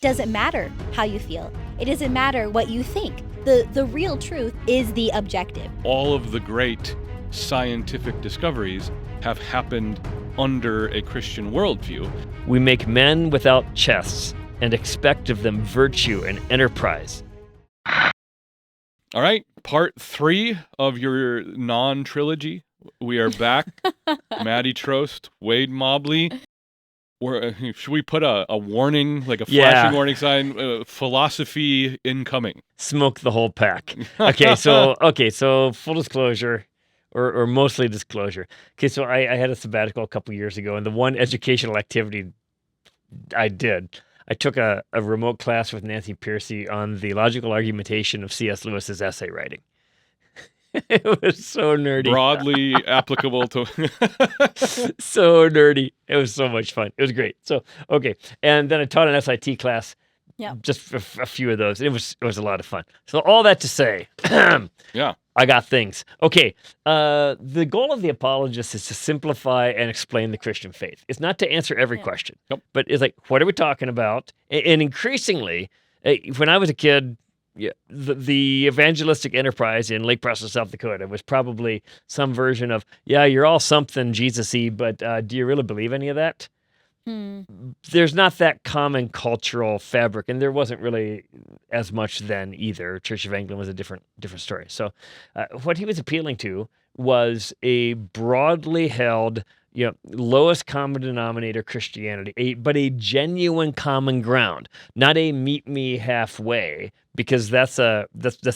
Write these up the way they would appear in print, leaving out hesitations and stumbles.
doesn't matter how you feel. It doesn't matter what you think. The real truth is the objective. All of the great scientific discoveries have happened under a Christian worldview. We make men without chests and expect of them virtue and enterprise. All right, part 3 of your non-trilogy. We are back. Madi Trost, Wade Mobley. Should we put a warning, like a flashing warning sign? Philosophy incoming. Smoke the whole pack. Okay, so full disclosure, or mostly disclosure. Okay, so I had a sabbatical a couple years ago, and the one educational activity I took a remote class with Nancy Piercy on the logical argumentation of C.S. Lewis's essay writing. It was so nerdy. Broadly applicable to... So nerdy. It was so much fun. It was great. So, okay. And then I taught an SIT class. Yeah. Just a few of those. It was a lot of fun. So all that to say, yeah, I got things. Okay. The goal of the apologist is to simplify and explain the Christian faith. It's not to answer every question, but it's like, what are we talking about? And increasingly, when I was a kid, the evangelistic enterprise in Lake Preston, South Dakota was probably some version of, you're all something Jesus-y, but do you really believe any of that? There's not that common cultural fabric, and there wasn't really as much then either. Church of England was a different story. So what he was appealing to was a broadly held, lowest common denominator Christianity, but a genuine common ground, not a meet me halfway, because that's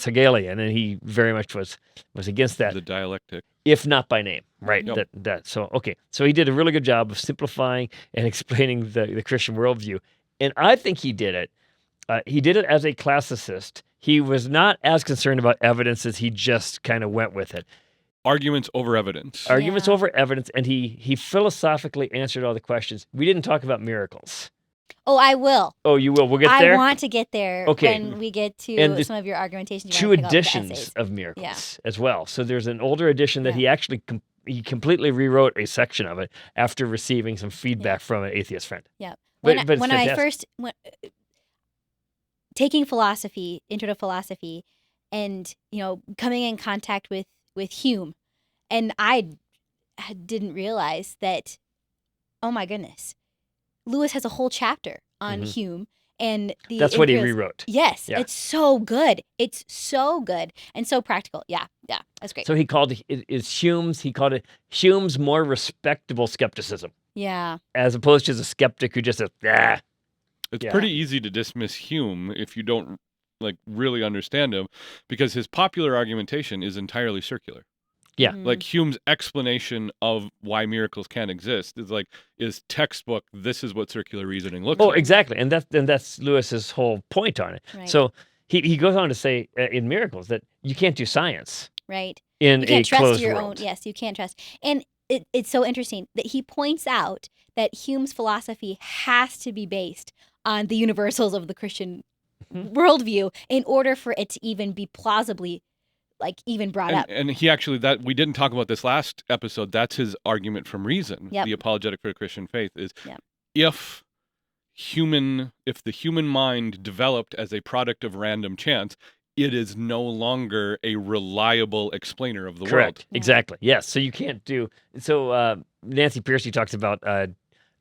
Hegelian, and he very much was against that. The dialectic. If not by name, right? Yep. So he did a really good job of simplifying and explaining the Christian worldview, and I think he did it. He did it as a classicist. He was not as concerned about evidence as he just kind of went with it. Arguments over evidence. Arguments over evidence, and he philosophically answered all the questions. We didn't talk about miracles. Oh, I will. Oh, you will. We'll get there? I want to get there when we get to some of your argumentation. Two editions of miracles as well. So there's an older edition that he actually he completely rewrote a section of it after receiving some feedback from an atheist friend. Yeah. But when I first taking philosophy, intro to philosophy, and coming in contact with Hume, and I didn't realize that, oh my goodness, Lewis has a whole chapter on Hume, and that's what he rewrote. Yes, it's so good. It's so good and so practical. Yeah, that's great. So he called it Hume's more respectable skepticism. Yeah, as opposed to the skeptic who just says, It's pretty easy to dismiss Hume if you don't really understand him, because his popular argumentation is entirely circular. Yeah. Like Hume's explanation of why miracles can't exist is textbook. This is what circular reasoning looks like. Oh, exactly. And that's Lewis's whole point on it. Right. So he goes on to say in miracles that you can't do science. Right. In you can't a trust closed your world. own. Yes, you can't trust. And it's so interesting that he points out that Hume's philosophy has to be based on the universals of the Christian worldview in order for it to even be plausibly even brought up. And he actually, that we didn't talk about this last episode, that's his argument from reason. The apologetic for the Christian faith is if the human mind developed as a product of random chance, it is no longer a reliable explainer of the Correct. world. Exactly. Yes. So you can't do. So Nancy Piercy talks about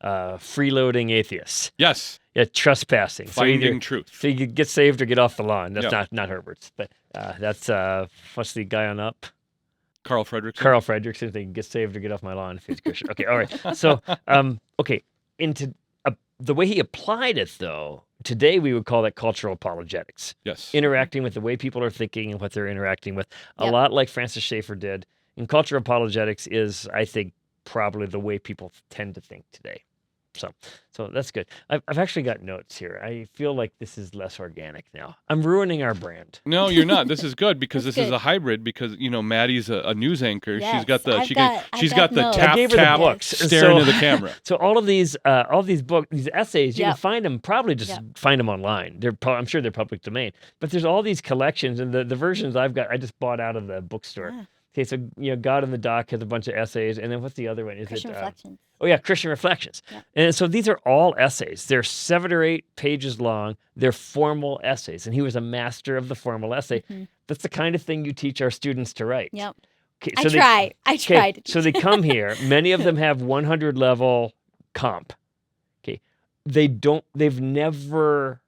freeloading atheists. Yes. Yeah, trespassing. Finding truth. So you get saved or get off the lawn. That's not Herbert's, but that's what's the guy on Up? Carl Fredrickson. Carl Fredrickson. They can get saved or get off my lawn if he's Christian. Okay, all right. So into the way he applied it, though, today we would call that cultural apologetics. Yes. Interacting with the way people are thinking and what they're interacting with, a lot like Francis Schaeffer did. And cultural apologetics is, I think, probably the way people tend to think today. So that's good. I've actually got notes here. I feel like this is less organic now. I'm ruining our brand. No, you're not. This is good because this is a hybrid. Because Maddie's a news anchor. Yes, she's got the notes. tap books staring to the camera. So all these books, these essays, you can find them. Probably just find them online. I'm sure they're public domain. But there's all these collections, and the versions I've got, I just bought out of the bookstore. Okay, so God in the Dock has a bunch of essays, and then what's the other one? Is Christian Reflections. Oh yeah, Christian Reflections. Yeah. And so these are all essays. They're 7 or 8 pages long. They're formal essays, and he was a master of the formal essay. Mm-hmm. That's the kind of thing you teach our students to write. Yep. Okay, so I tried. So they come here. Many of them have 100 level comp. Okay, they've never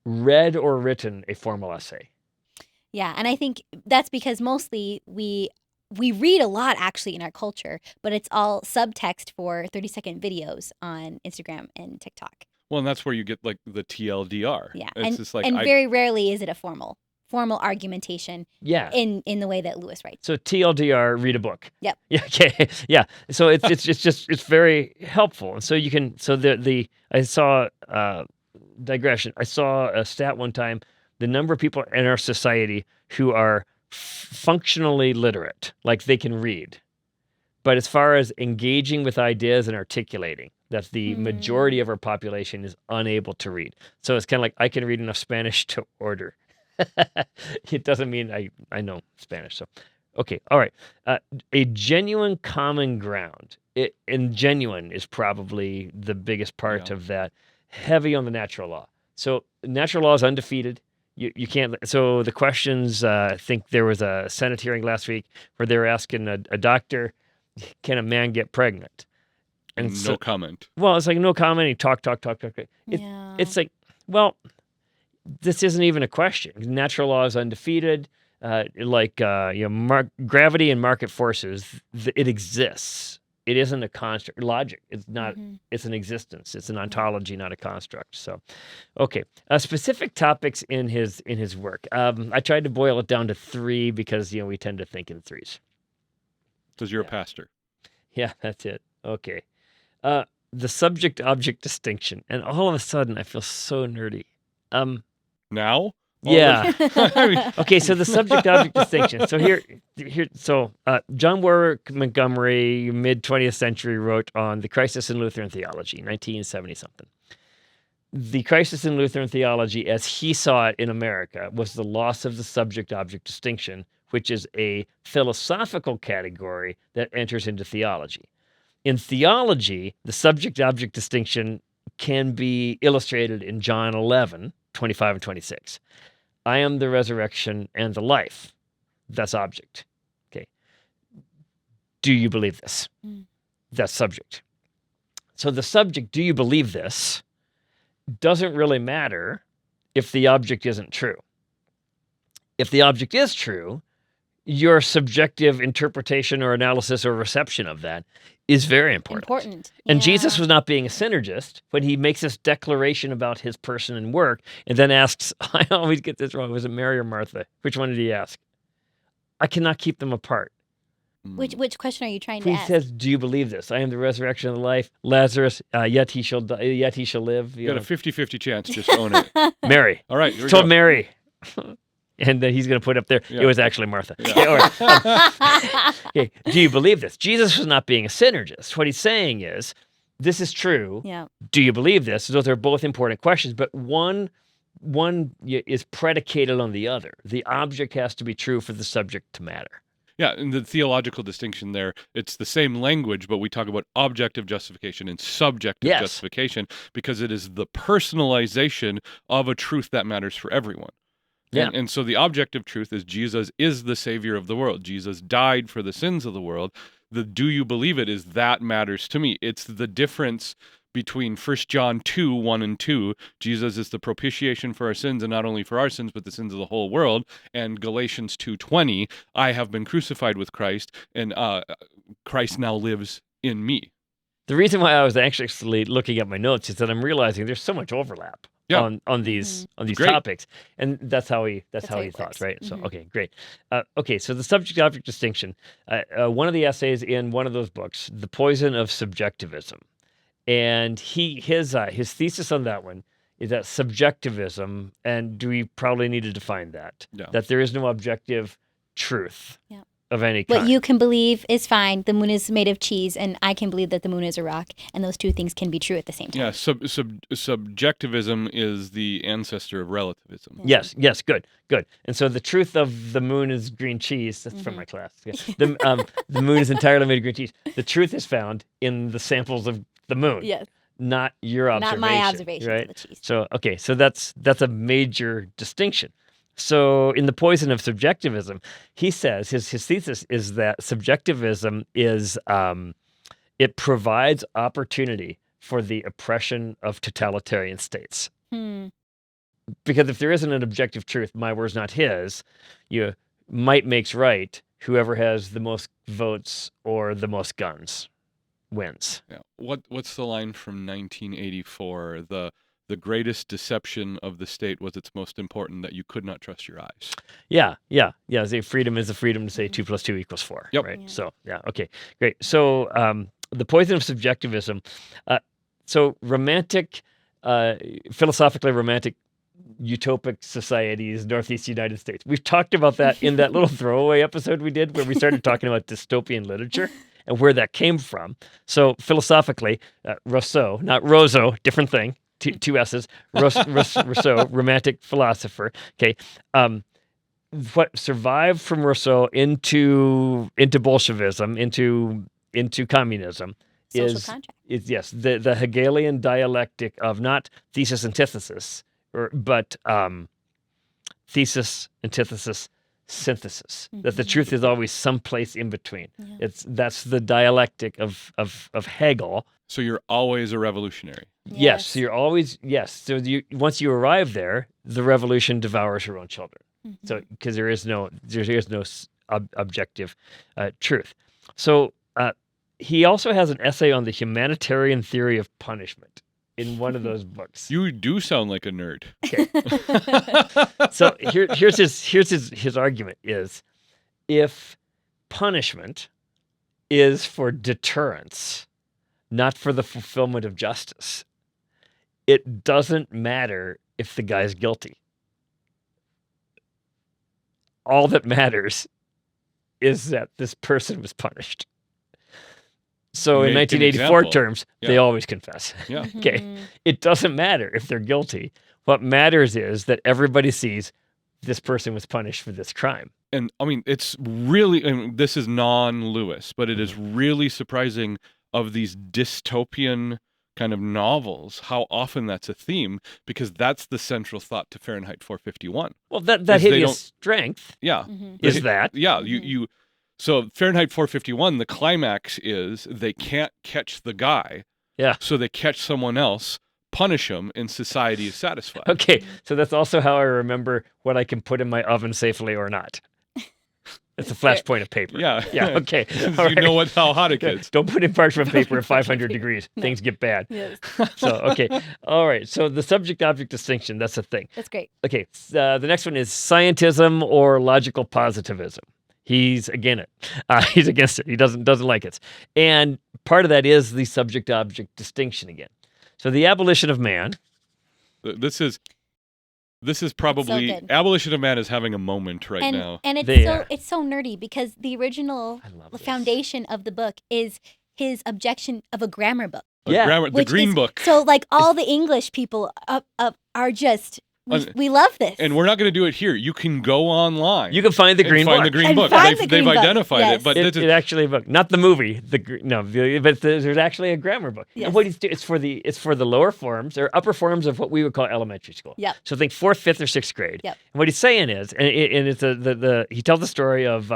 read or written a formal essay. Yeah, and I think that's because mostly we read a lot actually in our culture, but it's all subtext for 30-second videos on Instagram and TikTok. Well, and that's where you get like the TLDR. Yeah, it's just like very rarely is it a formal argumentation. Yeah. In the way that Lewis writes. So TLDR, read a book. Yep. Yeah. Okay. Yeah. So it's very helpful, and so you can I saw digression. I saw a stat one time. The number of people in our society who are functionally literate, like they can read, but as far as engaging with ideas and articulating, that the majority of our population is unable to read. So it's kind of like I can read enough Spanish to order. It doesn't mean I know Spanish. So, okay, all right. A genuine common ground, and genuine is probably the biggest part of that. Heavy on the natural law. So natural law is undefeated. You can't. So the questions. I think there was a Senate hearing last week where they were asking a doctor, "Can a man get pregnant?" And no comment. Well, it's like no comment. He talk. It's like, well, this isn't even a question. Natural law is undefeated. Gravity and market forces. It exists. It isn't a construct. Logic. It's not. Mm-hmm. It's an existence. It's an ontology, not a construct. So, okay. Specific topics in his work. I tried to boil it down to 3 because we tend to think in 3s. Because you're a pastor. Yeah, that's it. Okay. The subject-object distinction, and all of a sudden I feel so nerdy. Now? Yeah. Okay, so the subject-object distinction. So John Warwick Montgomery, mid-20th century, wrote on The Crisis in Lutheran Theology, 1970-something. The crisis in Lutheran theology, as he saw it in America, was the loss of the subject-object distinction, which is a philosophical category that enters into theology. In theology, the subject-object distinction can be illustrated in John 11:25 and 26. I am the resurrection and the life. That's object. Okay. Do you believe this? That's subject. So the subject, do you believe this, doesn't really matter if the object isn't true. If the object is true, your subjective interpretation or analysis or reception of that is very important. And Jesus was not being a synergist when he makes this declaration about his person and work and then asks, I always get this wrong, was it Mary or Martha? Which one did he ask? I cannot keep them apart. Which question are you trying to ask? He says, do you believe this? I am the resurrection and the life. Lazarus, yet he shall die, yet he shall live. You got a 50-50 chance, just own it. Mary. All right, here we go. Mary. And then he's going to put up there, it was actually Martha. Yeah. Okay. Do you believe this? Jesus was not being a synergist. What he's saying is, this is true. Yeah. Do you believe this? Those are both important questions, but one is predicated on the other. The object has to be true for the subject to matter. Yeah, and the theological distinction there, it's the same language, but we talk about objective justification and subjective justification because it is the personalization of a truth that matters for everyone. Yeah. And so the objective truth is Jesus is the Savior of the world. Jesus died for the sins of the world. The do you believe it is that matters to me. It's the difference between 1 John 2:1 and 2. Jesus is the propitiation for our sins, and not only for our sins, but the sins of the whole world. And Galatians 2:20, I have been crucified with Christ, and Christ now lives in me. The reason why I was actually looking at my notes is that I'm realizing there's so much overlap. On these topics, and that's how he thought, right? So okay, great. Okay, so the subject-object distinction. One of the essays in one of those books, "The Poison of Subjectivism," and his thesis on that one is that subjectivism, and we probably need to define that, that there is no objective truth. Yeah. of any kind. What you can believe is fine. The moon is made of cheese, and I can believe that the moon is a rock, and those two things can be true at the same time. Yeah, subjectivism is the ancestor of relativism. Yes, good. And so the truth of the moon is green cheese. That's from my class. Yeah. The moon is entirely made of green cheese. The truth is found in the samples of the moon. Yes. Not your observation. Not my observation right? of the cheese. So that's a major distinction. So in The Poison of Subjectivism, he says his thesis is that subjectivism is it provides opportunity for the oppression of totalitarian states. Because if there isn't an objective truth, my word's not his, might makes right, whoever has the most votes or the most guns wins. Yeah. What's the line from 1984? The greatest deception of the state was its most important, that you could not trust your eyes. Yeah. The freedom is the freedom to say 2 + 2 = 4. Yep. Right. Yeah. So okay, great. So The Poison of Subjectivism. So romantic, philosophically romantic, utopic societies, Northeast United States. We've talked about that in that little throwaway episode we did where we started talking about dystopian literature and where that came from. So philosophically, Rousseau, not Rousseau, different thing. Two S's. Rousseau, romantic philosopher. Okay, what survived from Rousseau into Bolshevism, into communism, Social contract. is yes the Hegelian dialectic of not thesis antithesis, but thesis antithesis synthesis. That the truth is always someplace in between. Yeah. That's the dialectic of Hegel. So you're always a revolutionary. Yes. So you're always, yes. So once you arrive there, the revolution devours your own children. So because there is no objective truth. So he also has an essay on the humanitarian theory of punishment in one of those books. You do sound like a nerd. Okay. So here's his argument is, if punishment is for deterrence, not for the fulfillment of justice, it doesn't matter if the guy's guilty. All that matters is that this person was punished. So in 1984 terms, they always confess. Yeah. Okay. It doesn't matter if they're guilty. What matters is that everybody sees this person was punished for this crime. And I mean, it's really, this is non-Lewis, but it is really surprising of these dystopian kind of novels, how often that's a theme, because that's the central thought to Fahrenheit 451. Well, that hideous strength is that. Yeah, so Fahrenheit 451, the climax is they can't catch the guy, so they catch someone else, punish him, and society is satisfied. Okay, so that's also how I remember what I can put in my oven safely or not. It's a flashpoint of paper. Yeah. Okay. You know how hot it gets. Don't put in parchment paper at 500 degrees. No. Things get bad. Yes. So, okay. All right. So the subject-object distinction, that's a thing. That's great. Okay. The next one is scientism or logical positivism. He's against it. He's against it. He doesn't like it. And part of that is the subject-object distinction again. So the abolition of man. This is probably so Abolition of Man is having a moment right now. And it's so nerdy because the original foundation of the book is his objection of a grammar book. The Green Book. So like all the English people are just we love this. And we're not going to do it here. You can go online. You can find the Green Book. Find the Green Book. They've identified it, but it's actually a book, not the movie. But there's actually a grammar book. Yes. And what it's for the lower forms or upper forms of what we would call elementary school. Yep. So think 4th, 5th, or 6th grade. Yep. And what he's saying is, and it's he tells the story of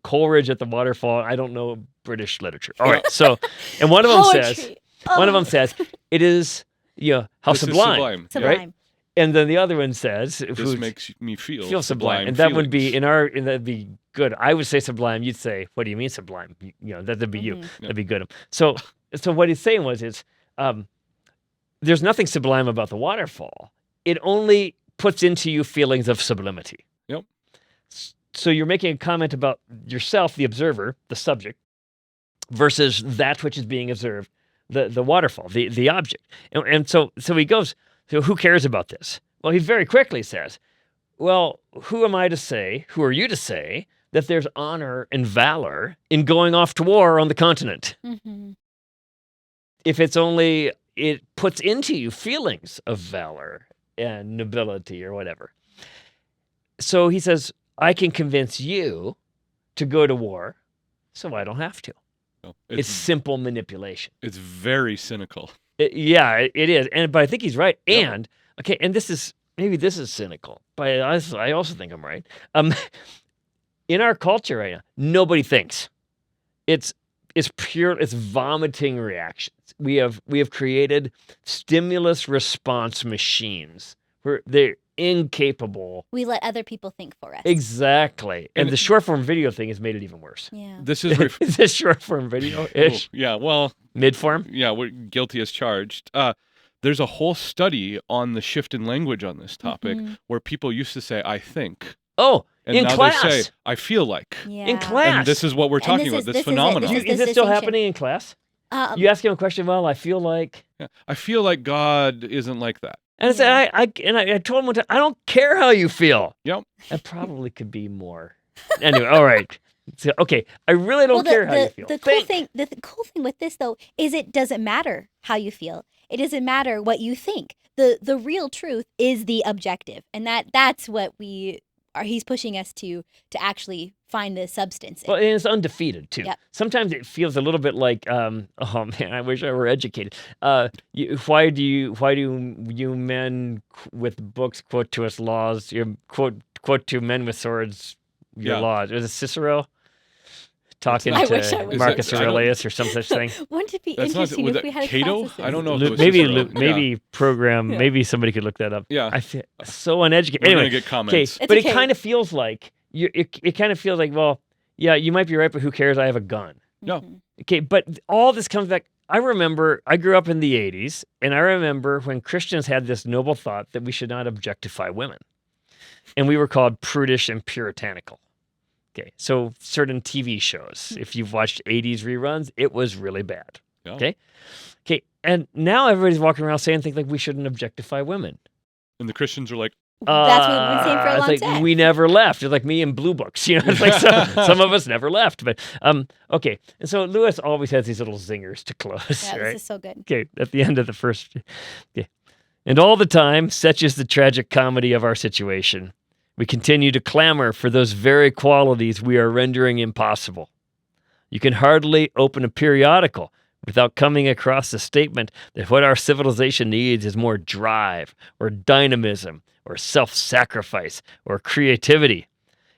Coleridge at the waterfall. I don't know British literature. All right. So, and one of them says, it is how sublime, right? And then the other one says, "This makes me feel sublime." And that would be that'd be good. I would say sublime. You'd say, "What do you mean sublime?" That'd be you. That'd be good. So what he's saying is, there's nothing sublime about the waterfall. It only puts into you feelings of sublimity. Yep. So you're making a comment about yourself, the observer, the subject, versus that which is being observed, the waterfall, the object. And so he goes. So who cares about this? Well, he very quickly says, well, who am I to say, who are you to say, that there's honor and valor in going off to war on the continent. Mm-hmm. If it's only, it puts into you feelings of valor and nobility or whatever. So he says, I can convince you to go to war, so I don't have to. It's simple manipulation. It's very cynical. It is. But I think he's right. Yeah. And, okay, and maybe this is cynical, but I also think I'm right. In our culture right now, nobody thinks. It's vomiting reactions. We have created stimulus response machines where they're incapable. We let other people think for us. Exactly. And the short form video thing has made it even worse. Yeah. This is is this short form video-ish? Yeah, well, mid form? Yeah, we're guilty as charged. There's a whole study on the shift in language on this topic where people used to say I think. Oh, and in now class. They say I feel like. Yeah. In class. And this is what we're talking about, this phenomenon. Is this still happening in class? You ask him a question, well, I feel like. Yeah, I feel like God isn't like that. And I said, I told him one time, I don't care how you feel. Yep. I probably could be more. Anyway, all right. So, okay, I really don't care how you feel. The cool thing with this though is it doesn't matter how you feel. It doesn't matter what you think. The real truth is the objective, and that's what he's pushing us to actually find the substance in. Well, and it's undefeated too. Yep. Sometimes it feels a little bit like, oh man, I wish I were educated. Why do you men with books quote to us laws? You quote to men with swords your laws. Was it Cicero talking to Marcus Aurelius or some such thing? Wouldn't it be interesting if we had Cato? a I don't know. If it was Cicero. Maybe program. Yeah. Maybe somebody could look that up. Yeah. I feel so uneducated. We're anyway, gonna get comments. But it kind of feels like it kind of feels like, well, yeah, you might be right, but who cares? I have a gun. No. Okay, but all this comes back. I remember I grew up in the 80s, and I remember when Christians had this noble thought that we should not objectify women. And we were called prudish and puritanical. Okay, so certain TV shows, if you've watched 80s reruns, it was really bad. Yeah. Okay, and now everybody's walking around saying things like we shouldn't objectify women. And the Christians are like, that's what we've been saying for a long time. We never left. It's like me and Blue Books. It's like some of us never left. But okay. And so Lewis always has these little zingers to close. Yeah, right? This is so good. Okay, at the end of the first. Okay. And all the time, such is the tragic comedy of our situation. We continue to clamor for those very qualities we are rendering impossible. You can hardly open a periodical without coming across the statement that what our civilization needs is more drive or dynamism or self-sacrifice or creativity.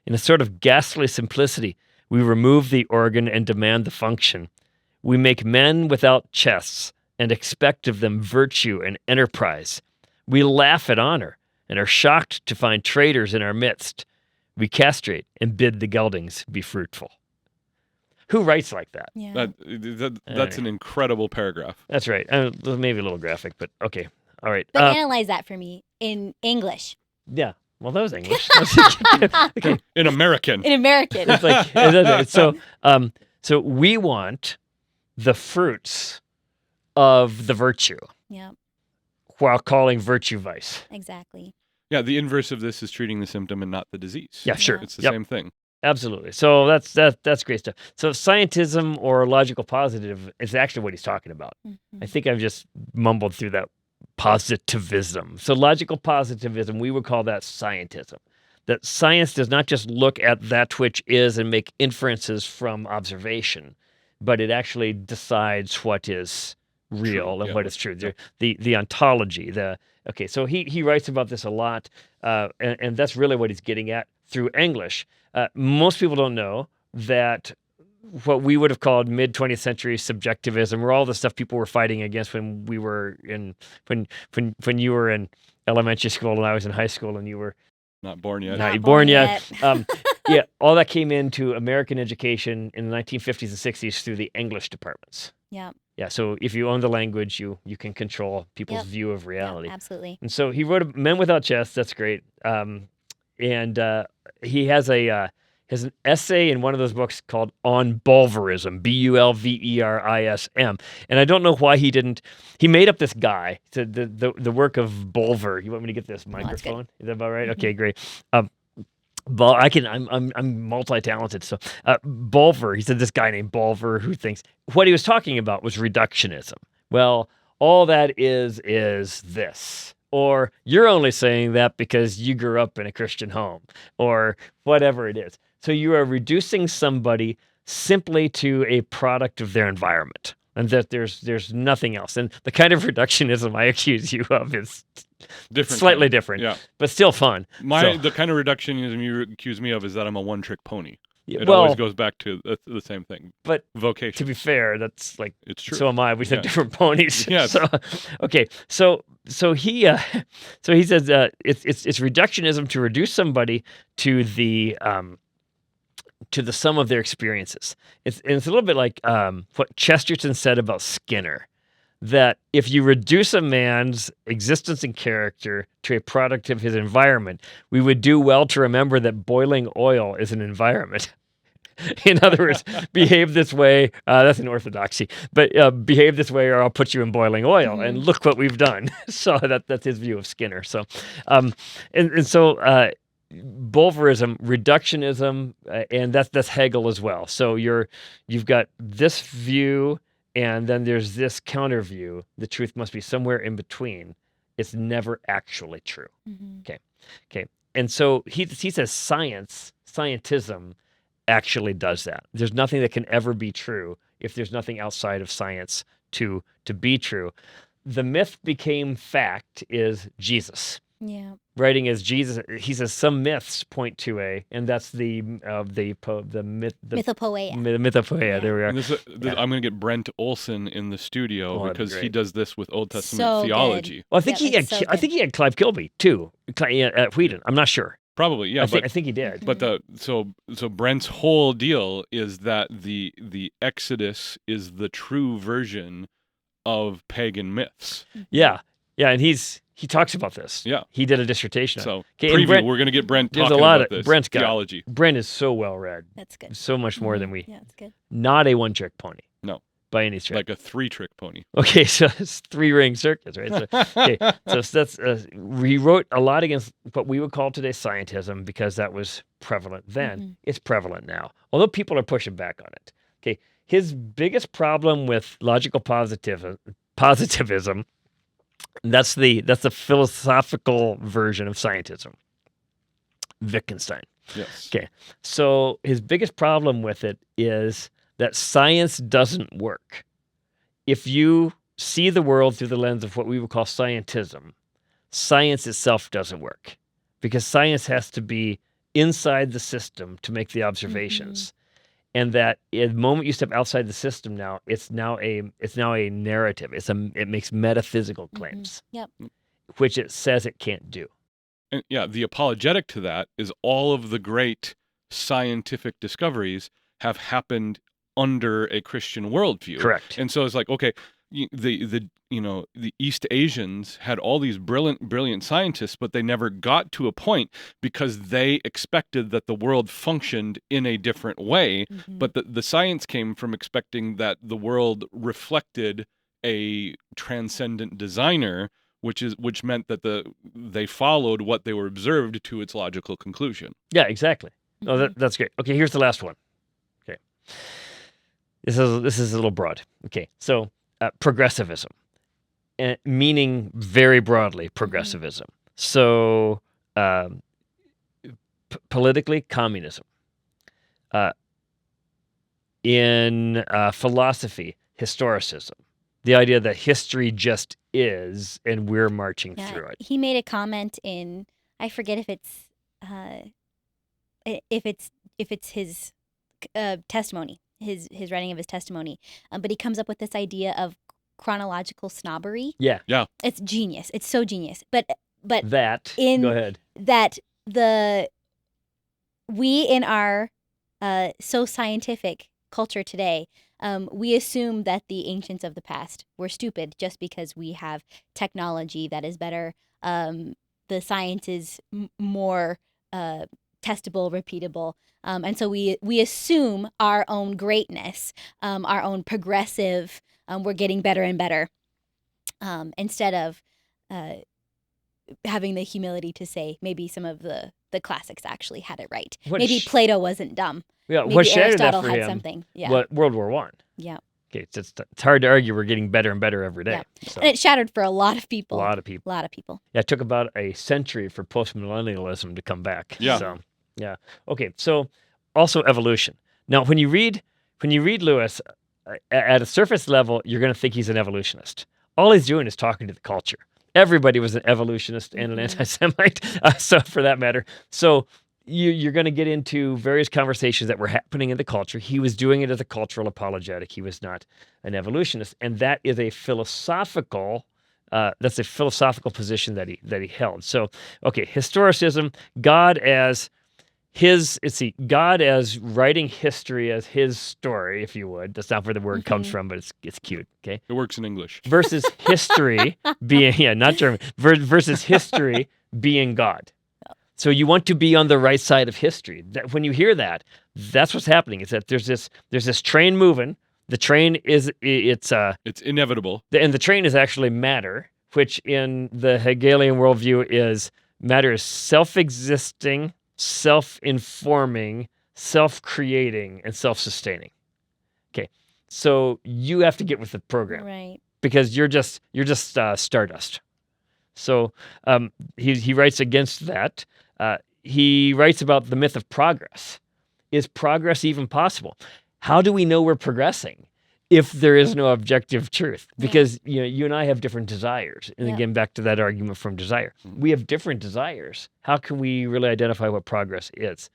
In a sort of ghastly simplicity, we remove the organ and demand the function. We make men without chests and expect of them virtue and enterprise. We laugh at honor and are shocked to find traitors in our midst. We castrate and bid the geldings be fruitful. Who writes like that? Yeah. That's an incredible paragraph. That's right. Maybe a little graphic, but okay. All right. But analyze that for me in English. Yeah. Well, that was English. Okay. In American. In American. It's like so we want the fruits of the virtue. Yeah. While calling virtue vice. Exactly. Yeah, the inverse of this is treating the symptom and not the disease. Yeah, sure. It's the same thing. Absolutely. So that's great stuff. So scientism or logical positive is actually what he's talking about. Mm-hmm. I think I've just mumbled through that. Positivism. So logical positivism, we would call that scientism. That science does not just look at that which is and make inferences from observation, but it actually decides what is real and what is true. The ontology. So he writes about this a lot, and that's really what he's getting at through English. Most people don't know that what we would have called mid-20th century subjectivism, or all the stuff people were fighting against when we were when you were in elementary school and I was in high school and you were not born yet. Not born yet. Yeah, all that came into American education in the 1950s and 60s through the English departments. Yeah. Yeah, so if you own the language, you can control people's view of reality. Yeah, absolutely. And so he wrote Men Without Chests. That's great. And he has an essay in one of those books called On Bulverism, Bulverism. And I don't know why he made up this guy, the work of Bulver. You want me to get this microphone? Is that about right? Okay, great. I'm multi-talented. So Bulver, he said this guy named Bulver who thinks what he was talking about was reductionism. Well, all that is this. Or you're only saying that because you grew up in a Christian home, or whatever it is. So you are reducing somebody simply to a product of their environment, and that there's nothing else. And the kind of reductionism I accuse you of is slightly different, yeah, but still fun. The kind of reductionism you accuse me of is that I'm a one-trick pony. It always goes back to the same thing. But vocation. To be fair, that's like it's true. So am I. We have different ponies. Yes. So, okay. So he says it's reductionism to reduce somebody to the sum of their experiences. It's a little bit like what Chesterton said about Skinner, that if you reduce a man's existence and character to a product of his environment, we would do well to remember that boiling oil is an environment. In other words, behave this way. That's an orthodoxy, but behave this way, or I'll put you in boiling oil. Mm-hmm. And look what we've done. So that's his view of Skinner. So, Bulverism, reductionism, and that's Hegel as well. So you've got this view, and then there's this counter view. The truth must be somewhere in between. It's never actually true. Mm-hmm. Okay. And so he says scientism actually does that. There's nothing that can ever be true if there's nothing outside of science to be true. The myth became fact is Jesus. Yeah. Writing as Jesus, he says some myths point to and that's the mythopoeia. Mythopoeia. Yeah. There we are. I'm going to get Brent Olson in the studio because he does this with Old Testament theology. Good. Well, I think he had Clive Kilby too at Whedon. I'm not sure. Probably, yeah. I think he did. But so Brent's whole deal is that the Exodus is the true version of pagan myths. Yeah, and he talks about this. Yeah, he did a dissertation. So we're going to get Brent talking about this. Brent's theology. Brent is so well read. That's good. So much more than we. Yeah, that's good. Not a one-trick pony. No. By any stretch. Like a 3-trick pony. Okay, so it's 3-ring circus, right? So that's he wrote a lot against what we would call today scientism because that was prevalent then. Mm-hmm. It's prevalent now, although people are pushing back on it. Okay, his biggest problem with logical positivism. That's the philosophical version of scientism. Wittgenstein. Yes. Okay, so his biggest problem with it is that science doesn't work. If you see the world through the lens of what we would call scientism, science itself doesn't work because science has to be inside the system to make the observations. Mm-hmm. And that the moment you step outside the system now, it's now a narrative. It makes metaphysical claims, which it says it can't do. And the apologetic to that is all of the great scientific discoveries have happened under a Christian worldview. Correct. And so it's like, okay, the East Asians had all these brilliant scientists, but they never got to a point because they expected that the world functioned in a different way. Mm-hmm. But the science came from expecting that the world reflected a transcendent designer, which meant that they followed what they were observed to its logical conclusion. Yeah, exactly. Mm-hmm. Oh, that's great. Okay, here's the last one. Okay. This is a little broad. Okay, so progressivism, meaning very broadly progressivism. Mm-hmm. So politically, communism. In philosophy, historicism. The idea that history just is, and we're marching through it. He made a comment in, I forget if it's his testimony. His writing of his testimony, but he comes up with this idea of chronological snobbery. Yeah. It's genius. It's so genius. But go ahead. That we in our so scientific culture today, we assume that the ancients of the past were stupid just because we have technology that is better. The science is more testable, repeatable. And so we assume our own greatness, our own progressive, we're getting better and better, instead of having the humility to say maybe some of the classics actually had it right. Maybe Plato wasn't dumb. Yeah, maybe what shattered Aristotle that for had him? Something. Yeah. What World War I. Yeah. Okay, it's hard to argue. We're getting better and better every day. Yeah. So. And it shattered for a lot of people. A lot of people. Yeah, it took about a century for postmillennialism to come back. Yeah. So, yeah. Okay, so also evolution. Now, when you read Lewis, at a surface level, you're going to think he's an evolutionist. All he's doing is talking to the culture. Everybody was an evolutionist and an anti-Semite, so for that matter. So you're going to get into various conversations that were happening in the culture. He was doing it as a cultural apologetic. He was not an evolutionist, and that is a philosophical. That's a philosophical position that he held. So, okay, historicism, God as writing history as his story, if you would. That's not where the word comes from, but it's cute. Okay, it works in English. Versus history being not German. Versus history being God. So you want to be on the right side of history. When you hear that, that's what's happening. Is that there's this train moving. The train it's inevitable, and the train is actually matter, which in the Hegelian worldview is matter is self-existing, self-informing, self-creating, and self-sustaining. Okay, so you have to get with the program, right? Because you're just stardust. So he writes against that. He writes about the myth of progress. Is progress even possible? How do we know we're progressing if there is no objective truth? Because you and I have different desires. And again, back to that argument from desire. We have different desires. How can we really identify what progress is?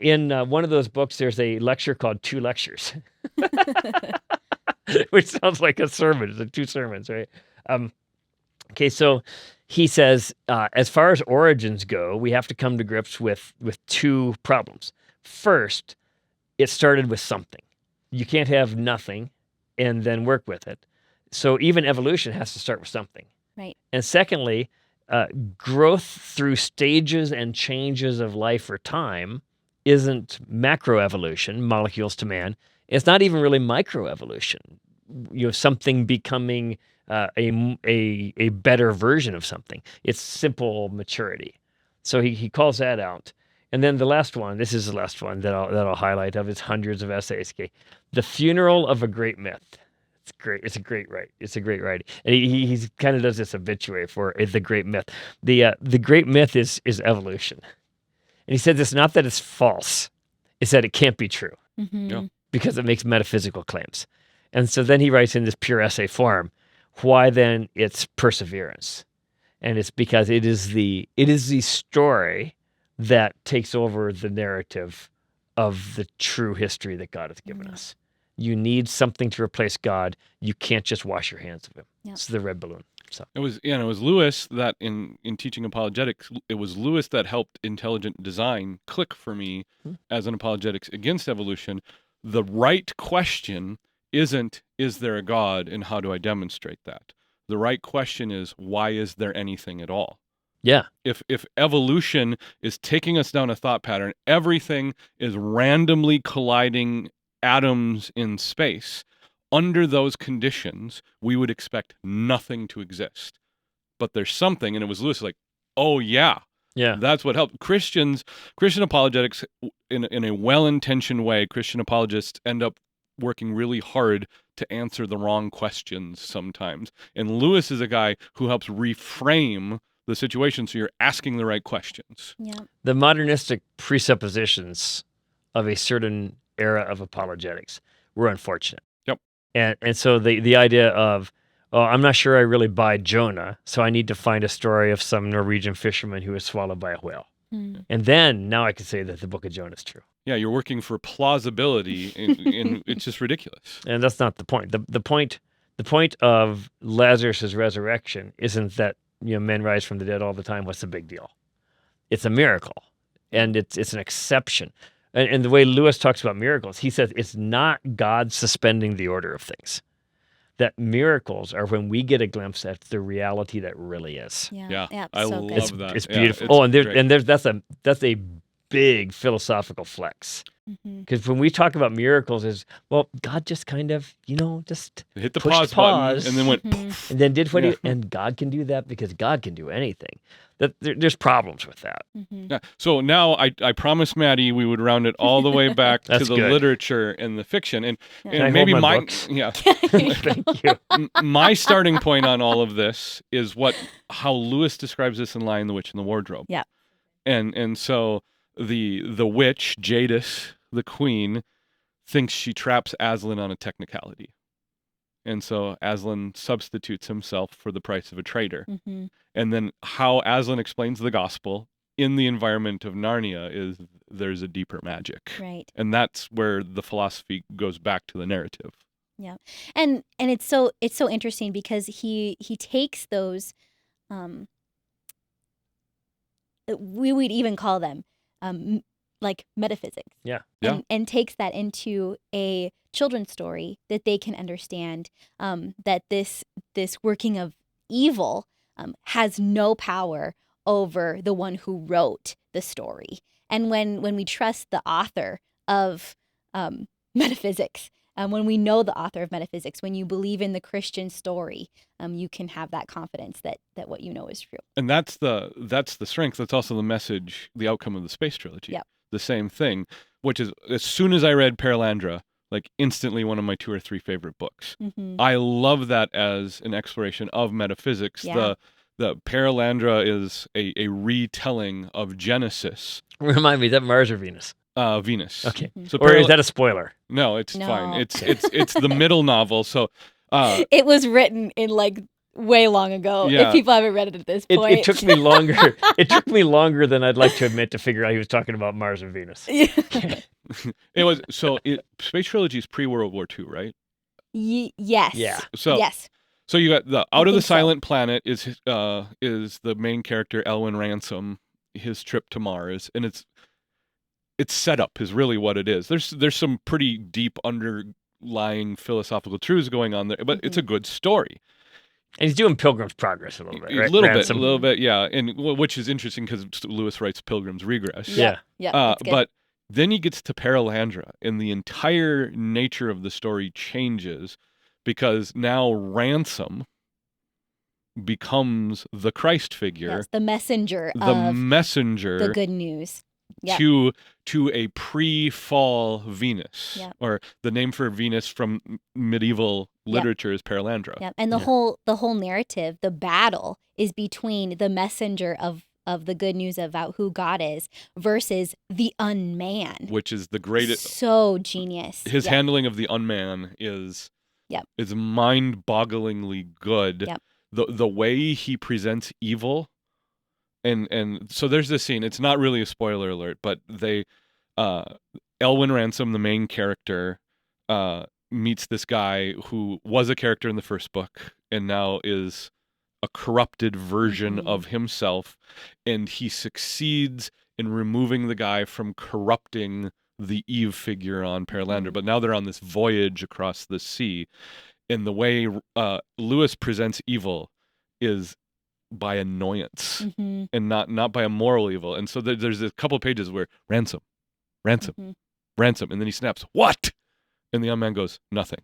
In one of those books, there's a lecture called Two Lectures, which sounds like a sermon. It's 2 sermons, right? Okay, so he says, as far as origins go, we have to come to grips with 2 problems. First, it started with something. You can't have nothing and then work with it. So even evolution has to start with something. Right. And secondly, growth through stages and changes of life or time isn't macroevolution, molecules to man. It's not even really microevolution. Something becoming a better version of something. It's simple maturity. So he calls that out. And then the last one, this is the last one that I'll highlight of his hundreds of essays. Okay, The Funeral of a Great Myth. It's great. It's a great write. It's a great write. And he kind of does this obituary for the great myth. The great myth is evolution. And he said it's not that it's false. It's that it can't be true. Because it makes metaphysical claims. And so then he writes in this pure essay form, why then it's perseverance. And it's because it is the story that takes over the narrative of the true history that God has given us. You need something to replace God. You can't just wash your hands of him. Yep. It's the red balloon. So it was Lewis that in teaching apologetics, it was Lewis that helped intelligent design click for me as an apologetics against evolution. The right question isn't, is there a God and how do I demonstrate that? The right question is, why is there anything at all? Yeah. If evolution is taking us down a thought pattern, everything is randomly colliding atoms in space. Under those conditions, we would expect nothing to exist. But there's something, and it was Lewis like, oh yeah. Yeah. That's what helped. Christian apologetics, in a well-intentioned way, Christian apologists end up working really hard to answer the wrong questions sometimes. And Lewis is a guy who helps reframe the situation so you're asking the right questions. Yeah. The modernistic presuppositions of a certain era of apologetics were unfortunate. Yep. And so the idea of, oh, I'm not sure I really buy Jonah, so I need to find a story of some Norwegian fisherman who was swallowed by a whale. And then now I can say that the book of Jonah is true. Yeah, you're working for plausibility, and it's just ridiculous. And that's not the point. The point of Lazarus' resurrection isn't that men rise from the dead all the time. What's the big deal? It's a miracle, and it's an exception. And the way Lewis talks about miracles, he says it's not God suspending the order of things. That miracles are when we get a glimpse at the reality that really is. Yeah. I so love that. It's beautiful. It's that's a big philosophical flex. Because when we talk about miracles, God just kind of, just hit the pushed pause button and then went poof. And then did what and God can do that because God can do anything. There's problems with that. Yeah. So now I promised Maddie we would round it all the way back to the literature and the fiction. And maybe my Thank you. My starting point on all of this is how Lewis describes this in Lion, the Witch, and the Wardrobe. Yeah. And so the witch, Jadis, the queen, thinks she traps Aslan on a technicality. And so Aslan substitutes himself for the price of a traitor. And then how Aslan explains the gospel in the environment of Narnia is there's a deeper magic. Right. And that's where the philosophy goes back to the narrative. Yeah. And it's so interesting because he takes those we would even call them like metaphysics. Yeah. And takes that into a children's story that they can understand, that this working of evil has no power over the one who wrote the story. And when we trust the author of metaphysics, when we know the author of metaphysics, when you believe in the Christian story, you can have that confidence that what you know is true. And that's the strength. That's also the message, the outcome of the space trilogy. Yep. The same thing, which is as soon as I read Perelandra, like instantly one of my 2 or 3 favorite books. I love that as an exploration of metaphysics. Yeah. The Perelandra is a retelling of Genesis. Remind me, is that Mars or Venus? Venus. Okay. So or is that a spoiler? No, it's fine. It's the middle novel. So it was written in like way long ago. Yeah. If people haven't read it at this point, it took me longer. It took me longer than I'd like to admit to figure out he was talking about Mars and Venus. It was Space Trilogy is pre-World War II, right? Yes. Yeah. Yes. So you got the Out of the Silent Planet is the main character Elwyn Ransom, his trip to Mars, and it's setup is really what it is. There's some pretty deep underlying philosophical truths going on there, but it's a good story. And he's doing Pilgrim's Progress a little bit, right? A little bit, yeah. And which is interesting because Lewis writes Pilgrim's Regress. Yeah. But then he gets to Perelandra, and the entire nature of the story changes because now Ransom becomes the Christ figure. Yes, the messenger the good news. Yep. To a pre-fall Venus, or the name for Venus from medieval literature is Perelandra. Yeah, and the whole narrative, the battle is between the messenger of the good news about who God is versus the unman, which is the greatest. So genius. His handling of the unman is mind-bogglingly good. Yep. The way he presents evil. And so there's this scene. It's not really a spoiler alert, but Elwyn Ransom, the main character, meets this guy who was a character in the first book and now is a corrupted version of himself, and he succeeds in removing the guy from corrupting the Eve figure on Perelandra. But now they're on this voyage across the sea, and the way Lewis presents evil is by annoyance and not by a moral evil. And so there's a couple of pages where ransom, and then he snaps, "What?" And the unman goes, "Nothing."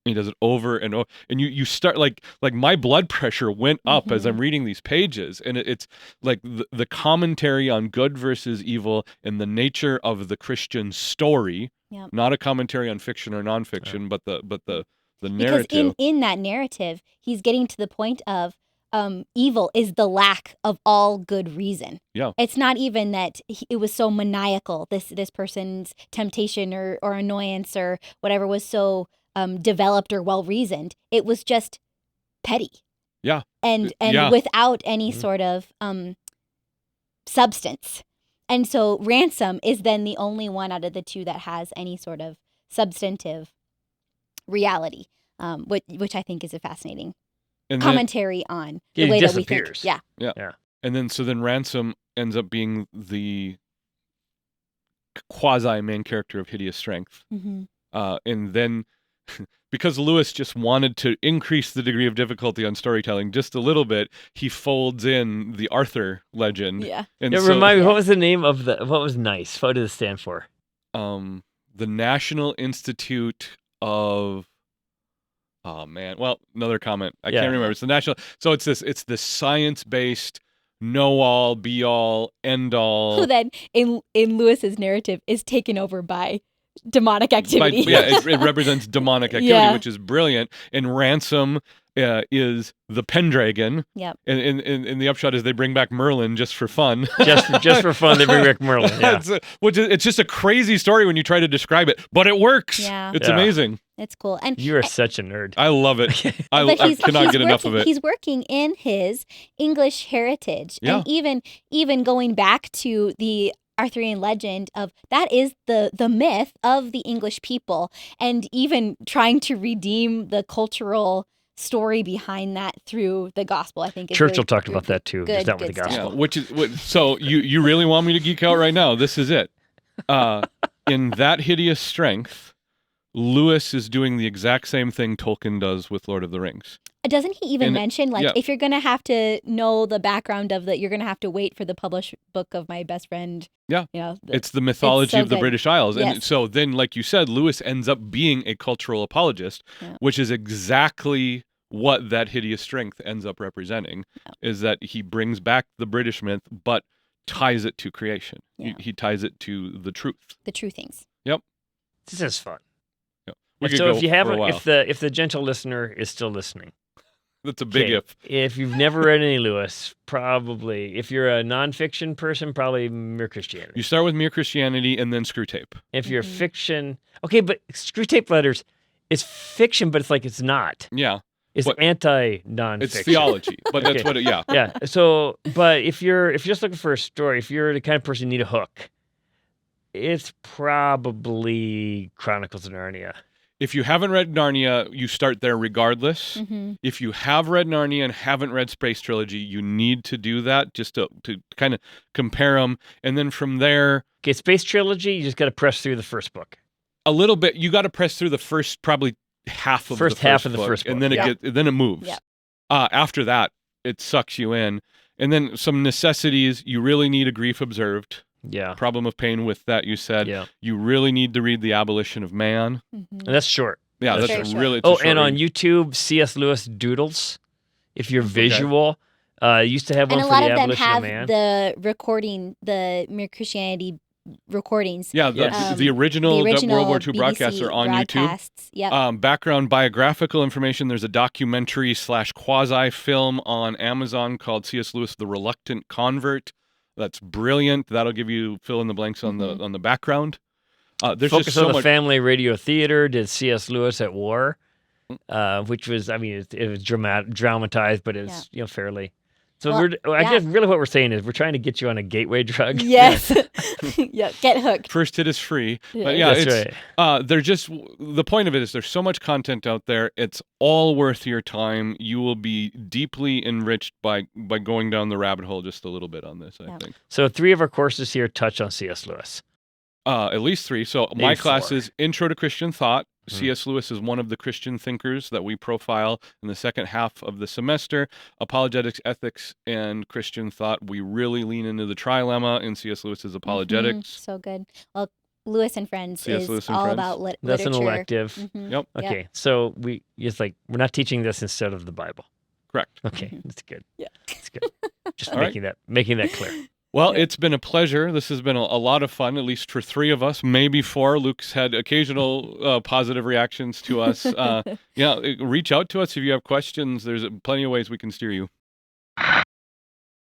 And he does it over and over, and you start like my blood pressure went up as I'm reading these pages, and it's like the commentary on good versus evil and the nature of the Christian story, not a commentary on fiction or nonfiction, but the narrative. Because in that narrative, he's getting to the point of evil is the lack of all good reason. Yeah. It's not even that it was so maniacal, this person's temptation or annoyance or whatever was so developed or well-reasoned. It was just petty. Yeah. And without any sort of substance. And so Ransom is then the only one out of the two that has any sort of substantive reality, which I think is a fascinating commentary on the way that we think. Yeah. And then Ransom ends up being the quasi main character of Hideous Strength. And then because Lewis just wanted to increase the degree of difficulty on storytelling just a little bit, he folds in the Arthur legend. Yeah. And remind me, what was the name of what was Nice? What did it stand for? the National Institute of, oh man, well, another comment. I can't remember. It's the national. So it's this science-based know-all, be-all, end-all. Who then, in Lewis's narrative, is taken over by demonic activity. It represents demonic activity, which is brilliant. And Ransom is the Pendragon. Yep. And the upshot is they bring back Merlin just for fun. just for fun, they bring back Merlin. Yeah. It's just a crazy story when you try to describe it, but it works. Yeah. It's amazing. It's cool. And you are such a nerd. I love it. I cannot get enough of it. He's working in his English heritage. Yeah. And even going back to the Arthurian legend of that is the myth of the English people, and even trying to redeem the cultural story behind that through the gospel, I think. Churchill talked about that too. Just not with the gospel. Yeah, so you really want me to geek out right now? This is it. In That Hideous Strength, Lewis is doing the exact same thing Tolkien does with Lord of the Rings. Doesn't he even mention, if you're going to have to know the background of you're going to have to wait for the published book of my best friend. Yeah. It's the mythology of the British Isles. Yes. And so then, like you said, Lewis ends up being a cultural apologist, which is exactly what That Hideous Strength ends up representing, is that he brings back the British myth, but ties it to creation. Yeah. He ties it to the truth. The true things. Yep. This is fun. Yep. So if you haven't, if the gentle listener is still listening, that's a big if. If you've never read any Lewis, probably. If you're a nonfiction person, probably Mere Christianity. You start with Mere Christianity and then Screwtape. If you're fiction, okay, but Screwtape Letters is fiction, but it's not. Yeah. It's anti-nonfiction. It's theology, but that's what it. Yeah. Yeah. So, but if you're just looking for a story, if you're the kind of person you need a hook, it's probably Chronicles of Narnia. If you haven't read Narnia, you start there regardless. Mm-hmm. If you have read Narnia and haven't read Space Trilogy, you need to do that just to kind of compare them. And then from there... Okay, Space Trilogy, you just got to press through the first book. A little bit. You got to press through the first, probably half of the first book. And then it moves. Yep. After that, it sucks you in. And then some necessities, you really need a grief observed. Yeah. Problem of Pain with that, you said. Yeah. You really need to read The Abolition of Man. Mm-hmm. And that's short. Yeah, that's really short. And on YouTube, C.S. Lewis doodles. If you're visual, used to have one for The Abolition of Man. And a lot of them have the recording, the Mere Christianity recordings. Yeah, the original World War II broadcasts are on YouTube. Yep. Background biographical information. There's a documentary / quasi-film on Amazon called C.S. Lewis, The Reluctant Convert. That's brilliant. That'll give you fill in the blanks on the background. There's Focus just so on the much... Family Radio Theater did C.S. Lewis at War, which was, it was dramatized, but it's fairly. So I guess really what we're saying is we're trying to get you on a gateway drug. Yes. Yeah, get hooked. First hit is free. Yeah. But That's right. They're just, the point of it is there's so much content out there. It's all worth your time. You will be deeply enriched by going down the rabbit hole just a little bit on this, I think. So 3 of our courses here touch on C.S. Lewis. At least 3. So maybe my 4. class is Intro to Christian Thought. C.S. Lewis is one of the Christian thinkers that we profile in the second half of the semester. Apologetics, Ethics, and Christian Thought. We really lean into the trilemma in C.S. Lewis's Apologetics. So good. Well, Lewis and Friends C.S. Lewis is and all Friends. about literature. That's an elective. Mm-hmm. Yep. Okay, so we're not teaching this instead of the Bible. Correct. Okay, that's good. Yeah. That's good. Just making that clear. Well, it's been a pleasure. This has been a lot of fun, at least for 3 of us, maybe 4. Luke's had occasional positive reactions to us. Reach out to us if you have questions. There's plenty of ways we can steer you.